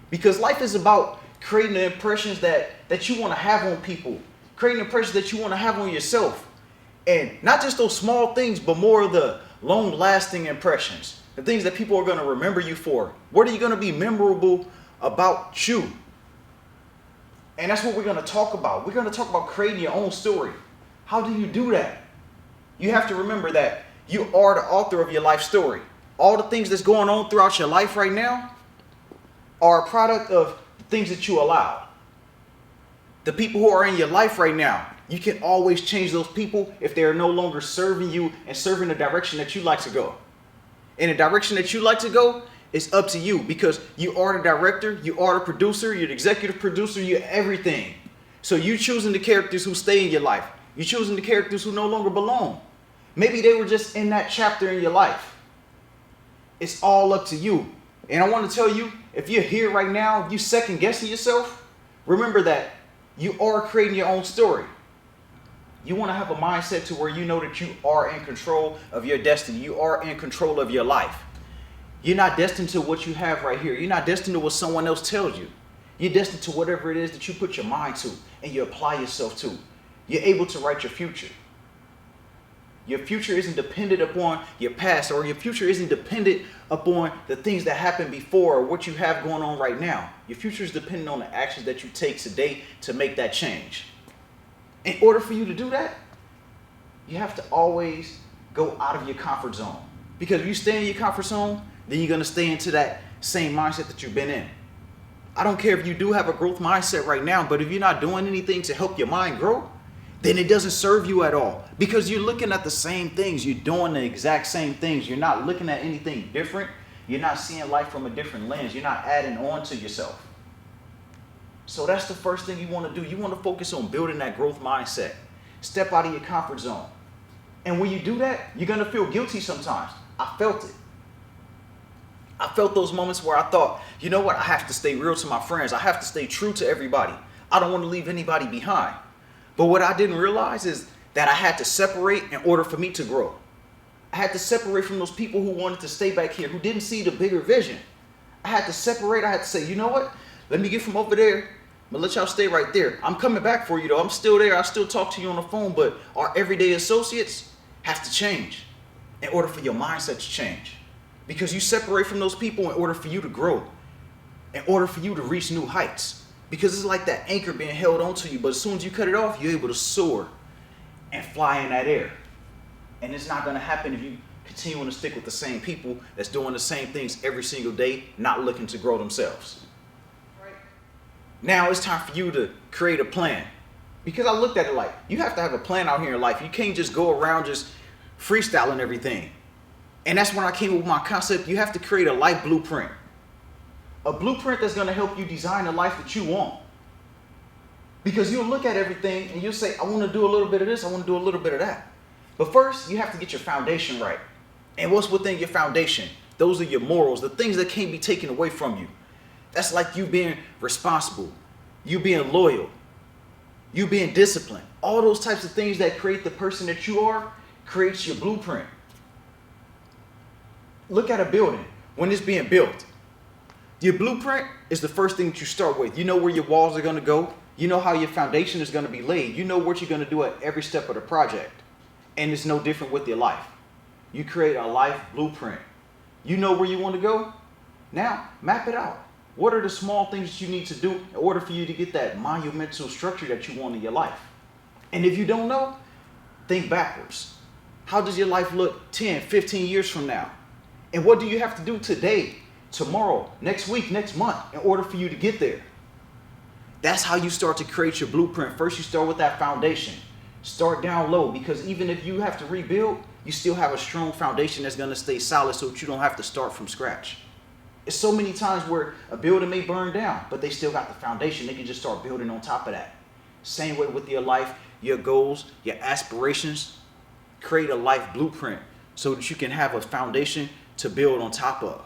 Because life is about creating the impressions that you want to have on people, creating impressions that you want to have on yourself. And not just those small things, but more of the long-lasting impressions, the things that people are going to remember you for. What are you going to be memorable about you? And that's what we're going to talk about. We're going to talk about creating your own story. How do you do that? You have to remember that you are the author of your life story. All the things that's going on throughout your life right now are a product of things that you allowed. The people who are in your life right now, you can always change those people if they are no longer serving you and serving the direction that you like to go. In the direction that you like to go, it's up to you, because you are the director, you are the producer, you're the executive producer, you're everything. So you're choosing the characters who stay in your life. You're choosing the characters who no longer belong. Maybe they were just in that chapter in your life. It's all up to you. And I want to tell you, if you're here right now, if you second guessing yourself, remember that you are creating your own story. You want to have a mindset to where you know that you are in control of your destiny. You are in control of your life. You're not destined to what you have right here. You're not destined to what someone else tells you. You're destined to whatever it is that you put your mind to and you apply yourself to. You're able to write your future. Your future isn't dependent upon your past, or your future isn't dependent upon the things that happened before or what you have going on right now. Your future is dependent on the actions that you take today to make that change. In order for you to do that, you have to always go out of your comfort zone. Because if you stay in your comfort zone, then you're going to stay into that same mindset that you've been in. I don't care if you do have a growth mindset right now, but if you're not doing anything to help your mind grow, then it doesn't serve you at all. Because you're looking at the same things. You're doing the exact same things. You're not looking at anything different. You're not seeing life from a different lens. You're not adding on to yourself. So that's the first thing you want to do. You want to focus on building that growth mindset. Step out of your comfort zone. And when you do that, you're going to feel guilty sometimes. I felt it. I felt those moments where I thought, you know what? I have to stay real to my friends. I have to stay true to everybody. I don't want to leave anybody behind. But what I didn't realize is that I had to separate in order for me to grow. I had to separate from those people who wanted to stay back here, who didn't see the bigger vision. I had to separate. I had to say, you know what? Let me get from over there. I'm going to let y'all stay right there. I'm coming back for you, though. I'm still there. I still talk to you on the phone. But our everyday associates have to change in order for your mindset to change. Because you separate from those people in order for you to grow, in order for you to reach new heights. Because it's like that anchor being held onto you, but as soon as you cut it off, you're able to soar and fly in that air. And it's not going to happen if you continue to stick with the same people that's doing the same things every single day, not looking to grow themselves. Right. Now it's time for you to create a plan. Because I looked at it like, you have to have a plan out here in life. You can't just go around just freestyling everything. And that's when I came up with my concept. You have to create a life blueprint. A blueprint that's going to help you design the life that you want. Because you'll look at everything and you'll say, I want to do a little bit of this, I want to do a little bit of that. But first, you have to get your foundation right. And what's within your foundation? Those are your morals, the things that can't be taken away from you. That's like you being responsible, you being loyal, you being disciplined. All those types of things that create the person that you are creates your blueprint. Look at a building when it's being built. Your blueprint is the first thing that you start with. You know where your walls are going to go. You know how your foundation is going to be laid. You know what you're going to do at every step of the project. And it's no different with your life. You create a life blueprint. You know where you want to go. Now, map it out. What are the small things that you need to do in order for you to get that monumental structure that you want in your life? And if you don't know, think backwards. How does your life look 10, 15 years from now? And what do you have to do today, tomorrow, next week, next month in order for you to get there? That's how you start to create your blueprint. First, you start with that foundation. Start down low, because even if you have to rebuild, you still have a strong foundation that's going to stay solid so that you don't have to start from scratch. It's so many times where a building may burn down, but they still got the foundation. They can just start building on top of that. Same way with your life, your goals, your aspirations. Create a life blueprint so that you can have a foundation to build on top of.